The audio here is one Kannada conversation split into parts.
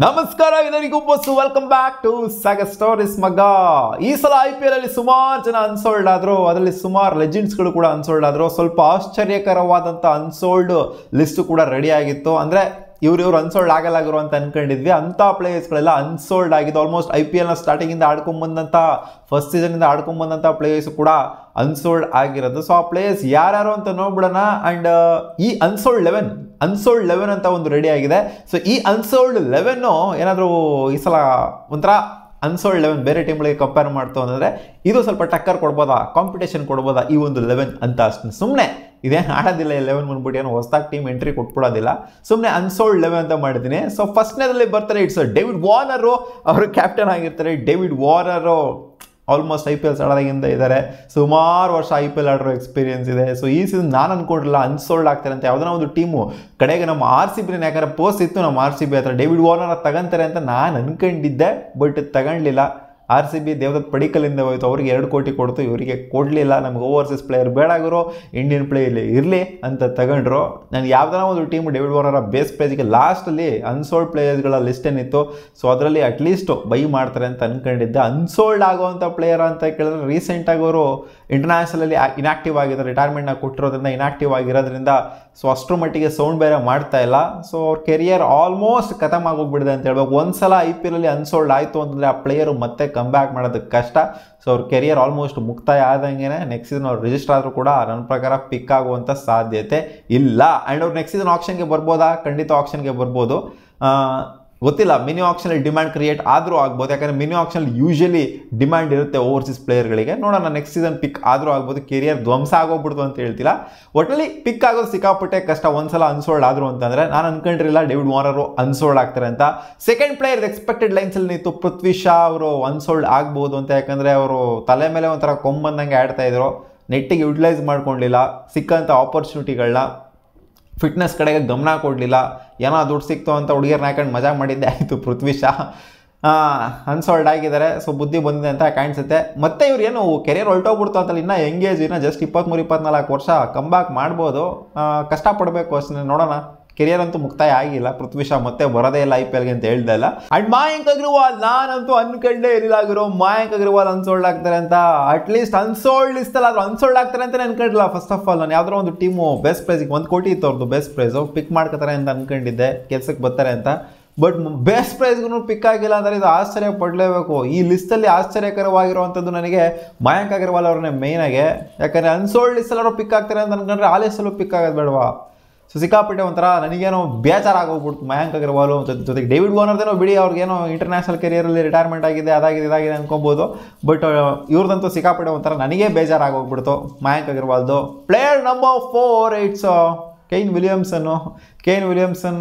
ನಮಸ್ಕಾರ ಎಲ್ಲರಿಗೂ ಬಸ್ಸು welcome back to Sagar stories ಮಗ. ಈ ಸಲ IPL ಅಲ್ಲಿ ಸುಮಾರು ಜನ ಅನ್ಸೋಲ್ಡ್ ಆದ್ರು, ಅದರಲ್ಲಿ ಸುಮಾರು ಲೆಜೆಂಡ್ಸ್ಗಳು ಕೂಡ ಅನ್ಸೋಲ್ಡ್ ಆದ್ರು. ಸ್ವಲ್ಪ ಆಶ್ಚರ್ಯಕರವಾದಂಥ ಅನ್ಸೋಲ್ಡ್ ಲಿಸ್ಟ್ ಕೂಡ ರೆಡಿ ಆಗಿತ್ತು. ಅಂದರೆ ಇವ್ರು ಅನ್ಸೋಲ್ಡ್ ಆಗಲಾಗಿರೋ ಅಂತ ಅನ್ಕೊಂಡಿದ್ವಿ. ಅಂಥ ಪ್ಲೇಯರ್ಸ್ಗಳೆಲ್ಲ ಅನ್ಸೋಲ್ಡ್ ಆಗಿದ್ದು. ಆಲ್ಮೋಸ್ಟ್ IPLನ ಸ್ಟಾರ್ಟಿಂಗಿಂದ ಆಡ್ಕೊಂಡ್ಬಂದಂಥ ಫಸ್ಟ್ ಸೀಸನಿಂದ ಆಡ್ಕೊಂಡ್ಬಂದಂಥ ಪ್ಲೇಯರ್ಸ್ ಕೂಡ ಅನ್ಸೋಲ್ಡ್ ಆಗಿರೋದು. ಸೊ ಆ ಪ್ಲೇಯರ್ಸ್ ಯಾರ್ಯಾರು ಅಂತ ನೋಡ್ಬಿಡೋಣ. ಆ್ಯಂಡ್ ಈ ಅನ್ಸೋಲ್ಡ್ 11 ಅಂತ ಒಂದು ರೆಡಿ ಆಗಿದೆ. ಸೊ ಈ ಅನ್ಸೋಲ್ಡ್ 11 ಏನಾದರೂ ಈ ಸಲ ಒಂಥರ ಅನ್ಸೋಲ್ಡ್ 11 ಬೇರೆ ಟೀಮ್ಗಳಿಗೆ ಕಂಪೇರ್ ಮಾಡ್ತು ಅಂತಂದರೆ ಇದು ಸ್ವಲ್ಪ ಟಕ್ಕರ್ ಕೊಡ್ಬೋದಾ, ಕಾಂಪಿಟೇಷನ್ ಕೊಡ್ಬೋದಾ ಈ ಒಂದು 11 ಅಂತ ಅಷ್ಟೇ. ಸುಮ್ಮನೆ ಇದೇನು ಆಡೋದಿಲ್ಲ 11 ಬಂದ್ಬಿಟ್ಟು ಏನು ಹೊಸದಾಗಿ ಟೀಮ್ ಎಂಟ್ರಿ ಕೊಟ್ಬಿಡೋದಿಲ್ಲ, ಸುಮ್ಮನೆ ಅನ್ಸೋಲ್ಡ್ 11 ಅಂತ ಮಾಡಿದ್ದೀನಿ. ಸೊ ಫಸ್ಟ್ನೇದಲ್ಲಿ ಬರ್ತಾರೆ ಇಟ್ಸ್ ಡೇವಿಡ್ ವಾರ್ನರು. ಅವರು ಕ್ಯಾಪ್ಟನ್ ಆಗಿರ್ತಾರೆ. ಡೇವಿಡ್ ವಾರ್ನರು ಆಲ್ಮೋಸ್ಟ್ IPL ಆಡೋದಾಗಿಂದ ಇದ್ದಾರೆ, ಸುಮಾರು ವರ್ಷ IPL ಆಡಿರೋ ಎಕ್ಸ್ಪೀರಿಯನ್ಸ್ ಇದೆ. ಸೊ ಈ ಸೀಸನ್ ನಾನು ಅಂದ್ಕೊಂಡಿರಲಿಲ್ಲ ಅನ್ಸೋಲ್ಡ್ ಆಗ್ತಾರೆ ಅಂತ. ಯಾವುದೋ ಒಂದು ಟೀಮು ಕಡೆಗೆ ನಮ್ಮ RCB ಯಾಕಂದರೆ ಪೋಸ್ಟ್ ಇತ್ತು ನಮ್ಮ RCB ಹತ್ರ ಡೇವಿಡ್ ವಾರ್ನರ್ ತಗೊಂತಾರೆ ಅಂತ ನಾನು ಅಂದ್ಕೊಂಡಿದ್ದೆ, ಬಟ್ ತಗೊಂಡಿಲ್ಲ. RCB ದೇವದತ್ ಪಡಿಕಲಿಂದ ಹೋಯ್ತು, ಅವ್ರಿಗೆ 2 ಕೋಟಿ ಕೊಡ್ತು, ಇವರಿಗೆ ಕೊಡಲಿಲ್ಲ. ನಮ್ಗೆ ಓವರ್ಸೀಸ್ ಪ್ಲೇಯರ್ ಬೇಡಾಗಿರೋ ಇಂಡಿಯನ್ ಪ್ಲೇಯರ್ ಇರಲಿ ಅಂತ ತಗೊಂಡ್ರು. ನಾನು ಯಾವ್ದಾರ ಒಂದು ಟೀಮು ಡೇವಿಡ್ ವಾರ್ನರ ಬೇಸ್ ಪ್ರೈಸ್ಗೆ ಲಾಸ್ಟಲ್ಲಿ ಅನ್ಸೋಲ್ಡ್ ಪ್ಲೇಯರ್ಸ್ಗಳ ಲಿಸ್ಟ್ ಏನಿತ್ತು, ಸೊ ಅದರಲ್ಲಿ ಅಟ್ಲೀಸ್ಟು ಬೈ ಮಾಡ್ತಾರೆ ಅಂತ ಅಂದ್ಕೊಂಡಿದ್ದೆ. ಅನ್ಸೋಲ್ಡ್ ಆಗೋವಂಥ ಪ್ಲೇಯರ್ ಅಂತ ಕೇಳಿದ್ರೆ ರೀಸೆಂಟಾಗಿ ಅವರು ಇಂಟರ್ನ್ಯಾಷನಲಲ್ಲಿ ಇನ್ಆಕ್ಟಿವ್ ಆಗಿದ್ದಾರೆ, ರಿಟೈರ್ಮೆಂಟ್ನ ಕೊಟ್ಟಿರೋದ್ರಿಂದ ಇನ್ಆಕ್ಟಿವ್ ಆಗಿರೋದ್ರಿಂದ ಸೊ ಅಷ್ಟರ ಮಟ್ಟಿಗೆ ಸೌಂಡ್ ಬೇರೆ ಮಾಡ್ತಾ ಇಲ್ಲ. ಸೊ ಅವ್ರ ಕೆರಿಯರ್ ಆಲ್ಮೋಸ್ಟ್ ಖತಮ್ ಆಗೋಗ್ಬಿಡಿದೆ ಅಂತ ಹೇಳ್ಬೇಕು. ಒಂದ್ಸಲ IPL ಅಲ್ಲಿ ಅನ್ಸೋಲ್ಡ್ ಆಯಿತು ಅಂತಂದರೆ ಆ ಪ್ಲೇಯರು ಮತ್ತೆ ಕಮ್ ಬ್ಯಾಕ್ ಮಾಡೋದಕ್ಕೆ ಕಷ್ಟ. ಸೊ ಅವ್ರ ಕೆರಿಯರ್ ಆಲ್ಮೋಸ್ಟ್ ಮುಕ್ತಾಯ ಆದಂಗೆ ನೆಕ್ಸ್ಟ್ ಸೀಸನ್ ಅವ್ರು ರಿಜಿಸ್ಟರ್ ಆದರೂ ಕೂಡ ನನ್ನ ಪ್ರಕಾರ ಪಿಕ್ ಆಗುವಂಥ ಸಾಧ್ಯತೆ ಇಲ್ಲ. ಆ್ಯಂಡ್ ಅವ್ರು ನೆಕ್ಸ್ಟ್ ಸೀಸನ್ ಆಪ್ಷನ್ಗೆ ಬರ್ಬೋದಾ? ಖಂಡಿತ ಆಪ್ಷನ್ಗೆ ಬರ್ಬೋದು, ಗೊತ್ತಿಲ್ಲ. ಮಿನಿ ಆಪ್ಷನಲ್ಲಿ ಡಿಮ್ಯಾಂಡ್ ಕ್ರಿಯೇಟ್ ಆದರೂ ಆಗ್ಬೋದು, ಯಾಕಂದರೆ ಮಿನಿ ಆಪ್ಷನಲ್ಲಿ ಯೂಶಲಿ ಡಿಮ್ಯಾಂಡ್ ಇರುತ್ತೆ ಓವರ್ಸೀಸ್ ಪ್ಲೇಯರ್ಗಳಿಗೆ. ನೋಡೋಣ ನೆಕ್ಸ್ಟ್ ಸೀಸನ್ ಪಿಕ್ ಆದರೂ ಆಗ್ಬೋದು. ಕೆರಿಯರ್ ಧ್ವಂಸ ಆಗೋಗ್ಬಿಡ್ತು ಅಂತ ಹೇಳ್ತಿಲ್ಲ, ಒಟ್ಟಲ್ಲಿ ಪಿಕ್ ಆಗೋದು ಸಿಕ್ಕಾಪಟ್ಟೆ ಕಷ್ಟ ಒಂದ್ಸಲ ಅನ್ಸೋಲ್ಡ್ ಆದರು ಅಂತಂದರೆ. ನಾನು ಅನ್ಕೊಂಡಿರಲಿಲ್ಲ ಡೇವಿಡ್ ವಾರ್ನರು ಅನ್ಸೋಲ್ಡ್ ಆಗ್ತಾರೆ ಅಂತ. ಸೆಕೆಂಡ್ ಪ್ಲೇಯರ್ ಎಕ್ಸ್ಪೆಕ್ಟೆಡ್ ಲೈನ್ಸಲ್ಲಿ ನಿಂತು ಪೃಥ್ವಿ ಶಾ ಅವರು ಅನ್ಸೋಲ್ಡ್ ಆಗ್ಬೋದು ಅಂತ, ಯಾಕಂದರೆ ಅವರು ತಲೆ ಮೇಲೆ ಒಂಥರ ಕೊಂಬಂದಂಗೆ ಆಡ್ತಾಯಿದ್ರು, ನೆಟ್ಟಿಗೆ ಯುಟಿಲೈಸ್ ಮಾಡ್ಕೊಳ್ಳಿಲ್ಲ ಸಿಕ್ಕಂಥ ಆಪರ್ಚುನಿಟಿಗಳನ್ನ, ಫಿಟ್ನೆಸ್ ಕಡೆಗೆ ಗಮನ ಕೊಡಲಿಲ್ಲ. ಏನೋ ದುಡ್ಡು ಸಿಕ್ತು ಅಂತ ಹುಡುಗಿಯರ್ನ ಹಾಕೊಂಡು ಮಜಾ ಮಾಡಿದ್ದೆ ಆಯಿತು. ಪೃಥ್ವಿ ಶಾ ಅನ್ಸೋಲ್ಡ್ ಆಗಿದ್ದಾರೆ. ಸೊ ಬುದ್ಧಿ ಬಂದಿದೆ ಅಂತ ಕಾಣಿಸುತ್ತೆ. ಮತ್ತೆ ಇವ್ರು ಏನು ಕೆರಿಯರ್ ಹೊರಟೋಗ್ಬಿಡ್ತು ಅಂತಲ್ಲ, ಇನ್ನೂ ಎಂಗೇಜ್, ಇನ್ನೂ ಜಸ್ಟ್ 23-24 ವರ್ಷ ಕಮ್ ಬ್ಯಾಕ್ ಮಾಡ್ಬೋದು. ಕಷ್ಟಪಡಬೇಕು ಅಷ್ಟೇ. ನೋಡೋಣ, ಕೆರಿಯರ್ ಅಂತೂ ಮುಕ್ತಾಯ ಆಗಿಲ್ಲ. ಪೃಥ್ವಿ ಶಾ ಮತ್ತೆ ಬರೋದೇ ಇಲ್ಲ IPLಗೆ ಅಂತ ಹೇಳ್ದೆ ಇಲ್ಲ. ಅಂಡ್ ಮಯಾಂಕ್ ಅಗ್ರವಾಲ್, ನಾನಂತೂ ಅನ್ಕೊಂಡೇ ಇರಲಾಗಿರೋ ಮಯಾಂಕ್ ಅಗ್ರವಾಲ್ ಅನ್ಸೋಲ್ಡ್ ಆಗ್ತಾರೆ ಅಂತ. ಅಟ್ಲೀಸ್ಟ್ ಅನ್ಸೋಲ್ಡ್ ಲಿಸ್ಟಲ್ಲಿ ಆದರೂ ಅನ್ಸೋಲ್ಡ್ ಆಗ್ತಾರೆ ಅಂತಲೇ ಅನ್ಕೊಂಡಿಲ್ಲ. ಫಸ್ಟ್ ಆಫ್ ಆಲ್ ನಾನು ಯಾವುದೋ ಒಂದು ಟೀಮು ಬೆಸ್ಟ್ ಪ್ರೈಸಿಗೆ 1 ಕೋಟಿ ಇತ್ತು ಅವ್ರದ್ದು ಬೆಸ್ಟ್ ಪ್ರೈಸು, ಪಿಕ್ ಮಾಡ್ಕೋತಾರೆ ಅಂತ ಅನ್ಕೊಂಡಿದ್ದೆ, ಕೆಲಸಕ್ಕೆ ಬರ್ತಾರೆ ಅಂತ. ಬಟ್ ಬೆಸ್ಟ್ ಪ್ರೈಸ್ಗೂ ಪಿಕ್ ಆಗಿಲ್ಲ ಅಂದರೆ ಇದು ಆಶ್ಚರ್ಯ ಪಡಲೇಬೇಕು. ಈ ಲಿಸ್ಟಲ್ಲಿ ಆಶ್ಚರ್ಯಕರವಾಗಿರುವಂಥದ್ದು ನನಗೆ ಮಯಾಂಕ್ ಅಗರ್ವಾಲ್ ಅವ್ರನ್ನೇ ಮೇಯ್ನಾಗೆ. ಯಾಕಂದರೆ ಅನ್ಸೋಲ್ಡ್ ಲಿಸ್ಟಲ್ಲಿ ಅವರು ಪಿಕ್ ಆಗ್ತಾರೆ ಅಂತ ಅನ್ಕೊಂಡ್ರೆ ಆ ಲಿಸ್ಟಲ್ಲೂ ಪಿಕ್ ಆಗೋದು ಬೇಡವಾ? ಸೊ ಸಿಕ್ಕಾಪಟ್ಟೆ ಒಂಥರ ನನಗೇನೋ ಬೇಜಾರಾಗೋಗ್ಬಿಡ್ತು ಮಯಾಂಕ್ ಅಗರ್ವಾಲು ಜೊತೆಗೆ ಡೇವಿಡ್ ವಾರ್ನರ್ದೇನೋ ಬಿಡಿ, ಅವ್ರಿಗೇನೋ ಇಂಟರ್ನ್ಯಾಷನಲ್ ಕೆರಿಯರಲ್ಲಿ ರಿಟೈರ್ಮೆಂಟ್ ಆಗಿದೆ, ಅದಾಗಿದೆ ಇದಾಗಿದೆ ಅನ್ಕೊಬೋದು. ಬಟ್ ಇವ್ರದಂತೂ ಸಿಕ್ಕಾಪಟ್ಟೆ ಒಂಥರ ನನಗೇ ಬೇಜಾರಾಗೋಗ್ಬಿಡ್ತು ಮಯಾಂಕ್ ಅಗರ್ವಾಲ್ದು. Player number 4 it's Kane Williamson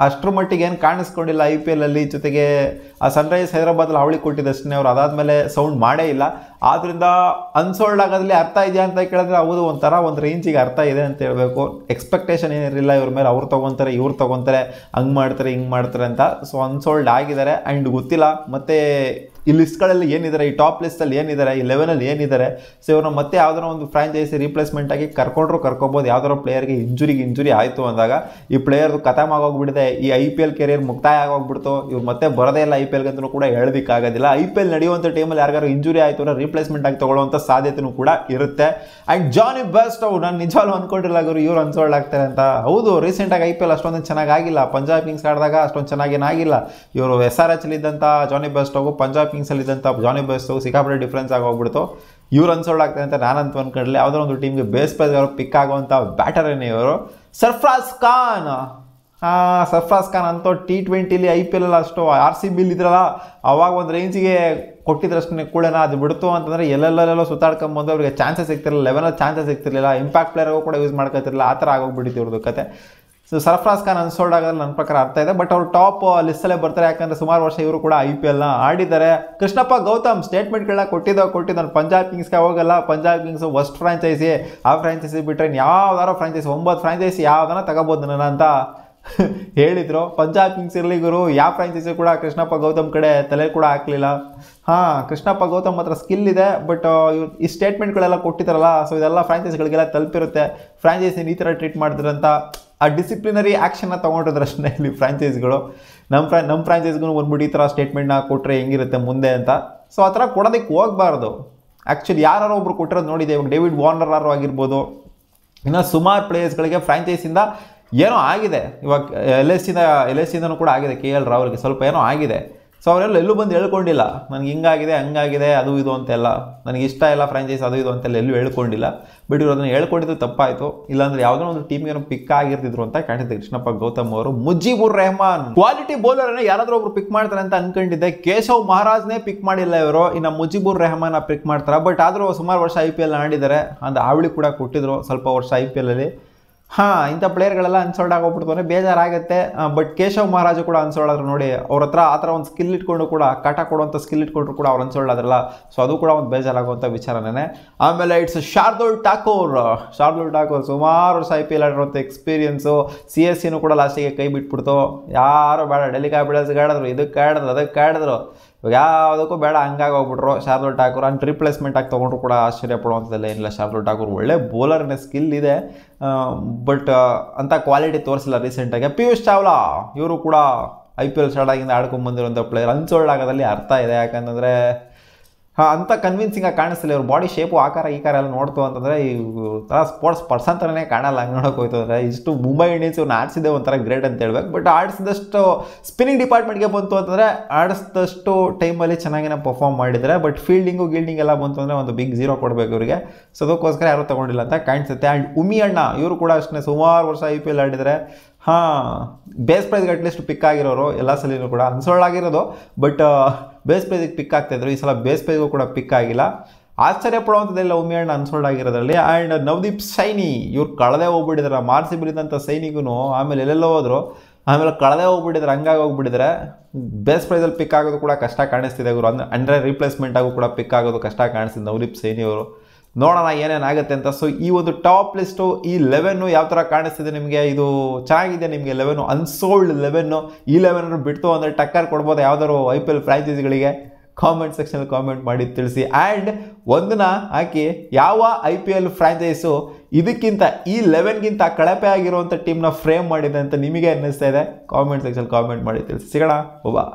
ಅಷ್ಟರ ಮಟ್ಟಿಗೆ ಏನು ಕಾಣಿಸ್ಕೊಂಡಿಲ್ಲ IPL ಅಲ್ಲಿ. ಜೊತೆಗೆ ಆ ಸನ್ರೈಸ್ ಹೈದರಾಬಾದಲ್ಲಿ ಅವಳಿಗೆ ಕೊಟ್ಟಿದ್ದಷ್ಟೇ, ಅವ್ರು ಅದಾದಮೇಲೆ ಸೌಂಡ್ ಮಾಡೇ ಇಲ್ಲ. ಆದ್ದರಿಂದ ಅನ್ಸೋಲ್ಡ್ ಆಗೋದ್ರಲ್ಲಿ ಅರ್ಥ ಇದೆಯಾ ಅಂತ ಕೇಳಿದ್ರೆ ಹೌದು, ಒಂದು ರೇಂಜಿಗೆ ಅರ್ಥ ಇದೆ ಅಂತ ಹೇಳಬೇಕು. ಎಕ್ಸ್ಪೆಕ್ಟೇಷನ್ ಏನಿರಲಿಲ್ಲ ಇವ್ರ ಮೇಲೆ, ಅವ್ರು ತೊಗೊತಾರೆ ಇವ್ರು ತೊಗೊತಾರೆ, ಹಂಗೆ ಮಾಡ್ತಾರೆ ಹಿಂಗೆ ಮಾಡ್ತಾರೆ ಅಂತ. ಸೊ ಅನ್ಸೋಲ್ಡ್ ಆಗಿದ್ದಾರೆ. ಆ್ಯಂಡ್ ಗೊತ್ತಿಲ್ಲ ಮತ್ತೆ ಈ ಲಿಸ್ಟ್ಗಳಲ್ಲಿ ಏನಿದ್ದಾರೆ, ಈ ಟಾಪ್ ಲಿಸ್ಟಲ್ಲಿ ಏನಿದ್ದಾರೆ, ಈ 11ಅಲ್ಲಿ ಏನಿದ್ದಾರೆ. ಸೊ ಇವ್ರನ್ನ ಮತ್ತೆ ಯಾವ್ದಾರ ಒಂದು ಫ್ರಾಂಚೈಸಿ ರೀಪ್ಲೇಸ್ಮೆಂಟ್ ಆಗಿ ಕರ್ಕೊಬೋದು. ಯಾವ್ದಾರ ಪ್ಲೇಯರ್ಗೆ ಇಂಜುರಿ ಆಯಿತು ಅಂದಾಗ ಈ ಪ್ಲೇಯರ್ದು ಖತಮ್ ಆಗೋಗ್ಬಿಟ್ಟಿದೆ, ಈ IPL ಕೆರಿಯರ್ ಮುಕ್ತಾಯ ಆಗೋಗ್ಬಿಡ್ತು, ಇವ್ರು ಮತ್ತೆ ಬರೋದೇ ಇಲ್ಲ IPLಗೆ ಅಂತಲೂ ಕೂಡ ಹೇಳೋದಕ್ಕಾಗೋದಿಲ್ಲ. IPL ನಡೆಯುವಂಥ ಟೀಮಲ್ಲಿ ಯಾರಿಗಾರು ಇಂಜುರಿ ಆಯಿತು ಅಂದರೆ ರೀಪ್ಲೇಸ್ಮೆಂಟ್ ಆಗಿ ತೊಗೊಳ್ಳುವಂಥ ಸಾಧ್ಯತೆಯೂ ಕೂಡ ಇರುತ್ತೆ. ಆ್ಯಂಡ್ ಜಾನಿ ಬೆಸ್ಟೋ, ನಾನು ನಿಜವಾಗ್ಲೂ ಅಂದ್ಕೊಂಡಿರಲ್ಲ ಇವ್ರು ಅನ್ಸೋಲ್ಡ್ ಆಗ್ತಾರೆ ಅಂತ. ಹೌದು, ರೀಸೆಂಟಾಗಿ IPL ಅಷ್ಟೊಂದು ಚೆನ್ನಾಗಿಲ್ಲ. ಪಂಜಾಬ್ ಕಿಂಗ್ಸ್ ಆಡಿದಾಗ ಅಷ್ಟೊಂದು ಚೆನ್ನಾಗೇನಾಗಿಲ್ಲ. ಇವರು SRHಲಿದ್ದಂಥ ಜಾನಿ ಬೆಸ್ಟೋಗೂ ಪಂಜಾಬ್ ಕಿಂಗ್ಸಲ್ಲಿದ್ದಂಥ ಜಾನಿ ಬೆಸ್ಟೋಗೂ ಸಿಕ್ಕಾಪಟ್ಟೆ ಡಿಫ್ರೆನ್ಸ್ ಆಗೋಗ್ಬಿಡ್ತು. ಇವ್ರು ಅನ್ಸೋಲ್ಡ್ ಆಗ್ತಾರೆ ಅಂತ ನಾನಂತೂ ಅಂದ್ಕೊಂಡ್ಲಿ. ಯಾವುದೋ ಒಂದು ಟೀಮ್ಗೆ ಬೇಸ್ ಪ್ರೈಸ್ ಅವರು ಪಿಕ್ ಆಗುವಂಥ ಬ್ಯಾಟರೇನೇ ಇವರು. ಸರ್ಫ್ರಾಜ್ ಖಾನ್ ಅಂತೂ T20ಲಿ IPL ಅಷ್ಟು RCB ಇದ್ರಲ್ಲ ಅವಾಗ ಒಂದು ರೇಂಜಿಗೆ ಕೊಟ್ಟಿದ್ರಷ್ಟೇ ಕೂಡ ಅದು ಬಿಡ್ತು ಅಂತಂದರೆ ಎಲ್ಲೆಲ್ಲೆಲ್ಲೋ ಸುತ್ತಾಡ್ಕೊಂಬಂದು ಅವ್ರಿಗೆ ಚಾನ್ಸಸ್ ಸಿಗ್ತಿರಲಿಲ್ಲ, 11 ಚಾನ್ಸಸ್ ಸಿಗ್ತಿರಲಿಲ್ಲ, ಇಂಪ್ಯಾಕ್ಟ್ ಪ್ಲೇಯರ್ಗೂ ಕೂಡ ಯೂಸ್ ಮಾಡ್ಕೊತಿರಲಿಲ್ಲ. ಆ ಥರ ಆಗೋಗ್ಬಿಟ್ಟಿತ್ತು ಇವ್ರದ್ದು ಕತೆ. ಸೊ ಸರ್ಫ್ರಾಜ್ ಖಾನ್ ಅನ್ಸೋಲ್ಡ್ ಆಗೋದ್ರಲ್ಲಿ ನನ್ನ ಪ್ರಕಾರ ಅರ್ಥ ಇದೆ. ಬಟ್ ಅವ್ರು ಟಾಪ್ ಲಿಸ್ಟಲ್ಲೇ ಬರ್ತಾರೆ, ಯಾಕಂದರೆ ಸುಮಾರು ವರ್ಷ ಇವರು ಕೂಡ IPLನ ಆಡಿದ್ದಾರೆ. ಕೃಷ್ಣಪ್ಪ ಗೌತಮ್ ಸ್ಟೇಟ್ಮೆಂಟ್ಗಳನ್ನ ಕೊಟ್ಟಿದ್ದು ನಾನು ಪಂಜಾಬ್ ಕಿಂಗ್ಸ್ಗೆ ಹೋಗಲ್ಲ, ಪಂಜಾಬ್ ಕಿಂಗ್ಸು ವರ್ಸ್ಟ್ ಫ್ರಾಂಚೈಸಿ, ಆ ಫ್ರಾಂಚೈಸಿ ಬಿಟ್ಟರೆ ಯಾವ್ದಾರೋ ಫ್ರಾಂಚೈಸಿ 9 ಫ್ರಾಂಚೈಸಿ ಯಾವ್ದಾನ ತಗೋಬೋದು ನಾನು ಅಂತ ಹೇಳಿದರು. ಪಂಜಾಬ್ ಕಿಂಗ್ಸ್ ಇರಲಿ ಗುರು, ಯಾವ ಫ್ರಾಂಚೈಸಿ ಕೂಡ ಕೃಷ್ಣಪ್ಪ ಗೌತಮ್ ಕಡೆ ತಲೆ ಕೂಡ ಹಾಕಲಿಲ್ಲ. ಕೃಷ್ಣಪ್ಪ ಗೌತಮ್ ಹತ್ರ ಸ್ಕಿಲ್ ಇದೆ, ಬಟ್ ಈ ಸ್ಟೇಟ್ಮೆಂಟ್ಗಳೆಲ್ಲ ಕೊಟ್ಟಿದ್ದಾರಲ್ಲ, ಸೊ ಇದೆಲ್ಲ ಫ್ರಾಂಚೈಸಿಗಳಿಗೆಲ್ಲ ತಲುಪಿರುತ್ತೆ. ಫ್ರಾಂಚೈಸಿನ ಈ ಥರ ಟ್ರೀಟ್ ಮಾಡಿದ್ರಂತ ಆ ಡಿಸಿಪ್ಲಿನರಿ ಆ್ಯಕ್ಷನ್ನ ತೊಗೊಂಡಿದ್ರಷ್ಟೇ ಇಲ್ಲಿ ಫ್ರಾಂಚೈಸಿಗಳು. ನಮ್ಮ ಫ್ರಾಂಚೈಸ್ಗೂ ಬಂದ್ಬಿಟ್ಟು ಈ ಥರ ಸ್ಟೇಟ್ಮೆಂಟ್ನ ಕೊಟ್ಟರೆ ಹೆಂಗಿರುತ್ತೆ ಮುಂದೆ ಅಂತ. ಸೊ ಆ ಥರ ಕೊಡೋದಕ್ಕೆ ಹೋಗಬಾರ್ದು. ಆ್ಯಕ್ಚುಲಿ ಯಾರು ಒಬ್ರು ಕೊಟ್ಟಿರೋದು ನೋಡಿದೆ, ಇವಾಗ ಡೇವಿಡ್ ವಾರ್ನರ್ ಆಗಿರ್ಬೋದು, ಇನ್ನು ಸುಮಾರು ಪ್ಲೇಯರ್ಸ್ಗಳಿಗೆ ಫ್ರಾಂಚೈಸಿಂದ ಏನೋ ಆಗಿದೆ. ಇವಾಗ ಎಲ್ ಎಸ್ ಸಿಂದನೂ ಕೂಡ ಆಗಿದೆ, KL ರಾಹುಲ್ಗೆ ಸ್ವಲ್ಪ ಏನೋ ಆಗಿದೆ. ಸೊ ಅವರೆಲ್ಲ ಎಲ್ಲೂ ಬಂದು ಹೇಳ್ಕೊಂಡಿಲ್ಲ ನನಗೆ ಹಿಂಗಾಗಿದೆ ಹಂಗಾಗಿದೆ ಅದು ಇದು ಅಂತೆಲ್ಲ, ನನಗೆ ಇಷ್ಟ ಇಲ್ಲ ಫ್ರಾಂಚೈಸ್ ಅದು ಇದು ಅಂತೆಲ್ಲ ಎಲ್ಲೂ ಹೇಳ್ಕೊಂಡಿಲ್ಲ. ಬಟ್ ಇವರು ಅದನ್ನು ಹೇಳ್ಕೊಂಡಿದ್ದು ತಪ್ಪಾಯಿತು. ಇಲ್ಲಾಂದರೆ ಯಾವುದೋ ಒಂದು ಟೀಮ್ಗೆ ಪಿಕ್ ಆಗಿರ್ತಿದ್ರು ಅಂತ ಕಾಣಿಸ್ತಿದೆ ಕೃಷ್ಣಪ್ಪ ಗೌತಮ್ ಅವರು. ಮುಜೀಬುರ್ ರೆಹಮಾನ್ ಕ್ವಾಲಿಟಿ ಬೌಲರನ್ನು ಯಾರಾದರೂ ಒಬ್ರು ಪಿಕ್ ಮಾಡ್ತಾರೆ ಅಂತ ಅನ್ಕೊಂಡಿದ್ದೆ. ಕೇಶವ್ ಮಹಾರಾಜ್ನೇ ಪಿಕ್ ಮಾಡಿಲ್ಲ ಇವರು, ಇನ್ನು ಮುಜೀಬುರ್ ರೆಹಮಾನ್ ಪಿಕ್ ಮಾಡ್ತಾರೆ. ಬಟ್ ಆದರೂ ಸುಮಾರು ವರ್ಷ IPL ಆಡಿದ್ದಾರೆ, ಒಂದು ಅವಳಿ ಕೂಡ ಕೊಟ್ಟಿದ್ರು ಸ್ವಲ್ಪ ವರ್ಷ IPL ಅಲ್ಲಿ. ಇಂಥ ಪ್ಲೇಯರ್ಗಳೆಲ್ಲ ಅನ್ಸೋಲ್ಡ್ ಆಗೋಗ್ಬಿಡ್ತಾರೆ, ಬೇಜಾರಾಗುತ್ತೆ. ಬಟ್ ಕೇಶವ್ ಮಹಾರಾಜು ಕೂಡ ಅನ್ಸೋಲ್ಡ್ ಆದ್ರು ನೋಡಿ, ಅವ್ರ ಹತ್ರ ಆ ಥರ ಒಂದು ಸ್ಕಿಲ್ ಇಟ್ಕೊಂಡು ಕೂಡ ಕಾಟ ಕೊಡುವಂಥ ಸ್ಕಿಲ್ ಇಟ್ಕೊಂಡ್ರು ಕೂಡ ಅವ್ರು ಅನ್ಸೋಲ್ಡ್ ಆದ್ರಲ್ಲ. ಸೊ ಅದು ಕೂಡ ಒಂದು ಬೇಜಾರಾಗುವಂಥ ವಿಚಾರನೇ. ಆಮೇಲೆ ಇಟ್ಸ್ ಶಾರ್ದೂಲ್ ಠಾಕೂರ್ ಸುಮಾರು ವರ್ಷ IPL ಆಡಿರುವಂಥ ಎಕ್ಸ್ಪೀರಿಯನ್ಸು. CSCನೂ ಕೂಡ ಲಾಸ್ಟಿಗೆ ಕೈ ಬಿಟ್ಬಿಡ್ತು. ಯಾರು ಬೇಡ, ಡೆಲ್ಲಿ ಕ್ಯಾಪಿಟಲ್ಸ್ಗೆ ಆಡಿದ್ರು, ಇದಕ್ಕೆ ಆಡಿದ್ರು, ಅದಕ್ಕೆ ಆಡಿದ್ರು, ಇವಾಗ ಯಾವುದಕ್ಕೂ ಬೇಡ ಹಂಗಾಗಿ ಹೋಗ್ಬಿಟ್ರು. ಶಾರ್ದೂಲ್ ಠಾಕೂರ್ ರಿಪ್ಲೇಸ್ಮೆಂಟ್ ಆಗಿ ತೊಗೊಂಡ್ರು ಕೂಡ ಆಶ್ಚರ್ಯ ಪಡುವಂಥದ್ದೆಲ್ಲ ಏನಿಲ್ಲ. ಶಾರ್ದೂಲ್ ಠಾಕೂರ್ ಒಳ್ಳೆ ಬೌಲರ್ನ ಸ್ಕಿಲ್ ಇದೆ, ಬಟ್ ಅಂಥ ಕ್ವಾಲಿಟಿ ತೋರಿಸಿಲ್ಲ ರೀಸೆಂಟಾಗಿ. ಪಿಯೂಷ್ ಚಾವ್ಲಾ ಇವರು ಕೂಡ IPL ಸ್ಟಾರ್ಟ್ ಆಗಿಂದ ಆಡ್ಕೊಂಡ್ಬಂದಿರುವಂಥ ಪ್ಲೇಯರ್. ಅನ್ಸೋಲ್ಡ್ ಆಗೋದಲ್ಲಿ ಅರ್ಥ ಇದೆ, ಯಾಕಂತಂದರೆ ಅಂಥ ಕನ್ವಿನ್ಸಿಂಗಾಗಿ ಕಾಣಿಸ್ತಿಲ್ಲ. ಇವ್ರ ಬಾಡಿ ಶೇಪು ಆಕಾರ ಎಲ್ಲ ನೋಡ್ತು ಅಂತಂದರೆ ಈ ಥರ ಸ್ಪೋರ್ಟ್ಸ್ ಪರ್ಸನ್ ಥರನೇ ಕಾಣಲ್ಲ. ಹಂಗೆ ನೋಡೋಕೆ ಹೋಯ್ತು ಅಂದರೆ ಇಷ್ಟು ಮುಂಬೈ ಇಂಡಿಯನ್ಸ್ ಇವ್ರನ್ನ ಆಡಿಸಿದೆ ಒಂಥರ ಗ್ರೇಟ್ ಅಂತ ಹೇಳ್ಬೇಕು. ಬಟ್ ಆಡಿಸಿದಷ್ಟು ಸ್ಪಿನ್ನಿಂಗ್ ಡಿಪಾರ್ಟ್ಮೆಂಟ್ಗೆ ಬಂತು ಅಂತಂದರೆ ಆಡಿಸಿದಷ್ಟು ಟೈಮಲ್ಲಿ ಚೆನ್ನಾಗಿನ ಪರ್ಫಾರ್ಮ್ ಮಾಡಿದರೆ, ಬಟ್ ಫೀಲ್ಡಿಂಗು ಎಲ್ಲ ಬಂತು ಅಂದರೆ ಒಂದು ಬಿಗ್ 0 ಕೊಡಬೇಕು ಇವರಿಗೆ. ಸೊ ಅದಕ್ಕೋಸ್ಕರ ಯಾರೂ ತೊಗೊಂಡಿಲ್ಲ ಅಂತ ಕಾಣಿಸುತ್ತೆ. ಆ್ಯಂಡ್ ಉಮಿ ಅಣ್ಣ ಇವರು ಕೂಡ ಅಷ್ಟೇ ಸುಮಾರು ವರ್ಷ IPL ಆಡಿದರೆ. ಬೇಸ್ ಪ್ರೈಸ್ಗೆ ಅಟ್ಲೀಸ್ಟ್ ಪಿಕ್ ಆಗಿರೋರು ಎಲ್ಲ ಸಲಿನೂ ಕೂಡ ಅನ್ಸೋಲ್ಡ್ ಆಗಿರೋದು, ಬಟ್ ಬೇಸ್ ಪ್ರೈಸಿಗೆ ಪಿಕ್ ಆಗ್ತಾಯಿದ್ರು. ಈ ಸಲ ಬೇಸ್ ಪ್ರೈಸ್ಗೂ ಕೂಡ ಪಿಕ್ ಆಗಿಲ್ಲ. ಆಶ್ಚರ್ಯ ಪಡುವಂಥದ್ದೆಲ್ಲ ಉಮಿ ಅಣ್ಣ ಅನ್ಸೋಲ್ಡ್ ಆಗಿರೋದ್ರಲ್ಲಿ. ಆ್ಯಂಡ್ ನವದೀಪ್ ಸೈನಿ ಇವ್ರು ಕಳೆದೇ ಹೋಗ್ಬಿಟ್ಟಿದ್ದಾರೆ. ಮಾರ್ಸಿ ಬಿಡಿದಂಥ ಸೈನಿಗೂ ಆಮೇಲೆ ಎಲ್ಲೆಲ್ಲೋ ಹೋದ್ರು, ಆಮೇಲೆ ಕಳೆದೇ ಹೋಗ್ಬಿಟ್ಟಿದ್ದಾರೆ, ಹಂಗಾಗಿ ಹೋಗ್ಬಿಟ್ಟಿದ್ದಾರೆ. ಬೇಸ್ ಪ್ರೈಸಲ್ಲಿ ಪಿಕ್ ಆಗೋದು ಕೂಡ ಕಷ್ಟ ಕಾಣಿಸ್ತಿದೆ ಇವರು, ಅಂದರೆ ರೀಪ್ಲೇಸ್ಮೆಂಟ್ ಆಗು ಕೂಡ ಪಿಕ್ ಆಗೋದು ಕಷ್ಟ ಕಾಣಿಸ್ತಿದೆ ನವದೀಪ್ ಸೈನಿ ಅವರು. ನೋಡೋಣ ಏನೇನಾಗುತ್ತೆ ಅಂತ. ಸೊ ಈ ಒಂದು ಟಾಪ್ ಲಿಸ್ಟು, ಈ 11 ಯಾವ ಥರ ಕಾಣಿಸ್ತಿದೆ ನಿಮಗೆ? ಇದು ಚೆನ್ನಾಗಿದೆ ನಿಮಗೆ 11 ಅನ್ಸೋಲ್ಡ್ 11. ಈ 11 ಬಿಡ್ತು ಅಂದರೆ ಟಕ್ಕರ್ ಕೊಡ್ಬೋದು ಯಾವ್ದಾದ್ರು IPL ಫ್ರಾಂಚೈಸಿಗಳಿಗೆ? ಕಾಮೆಂಟ್ ಸೆಕ್ಷನಲ್ಲಿ ಕಾಮೆಂಟ್ ಮಾಡಿ ತಿಳಿಸಿ. ಆ್ಯಂಡ್ ಒಂದನ್ನ ಹಾಕಿ, ಯಾವ IPL ಫ್ರಾಂಚೈಸು ಇದಕ್ಕಿಂತ ಈ 11ಗಿಂತ ಕಳಪೆ ಆಗಿರುವಂಥ ಟೀಮ್ನ ಫ್ರೇಮ್ ಮಾಡಿದೆ ಅಂತ ನಿಮಗೆ ಅನ್ನಿಸ್ತಾ ಇದೆ? ಕಾಮೆಂಟ್ ಸೆಕ್ಷನ್ ಕಾಮೆಂಟ್ ಮಾಡಿ ತಿಳಿಸಿ. ಸಿಗೋಣ, ಬಾಬಾ.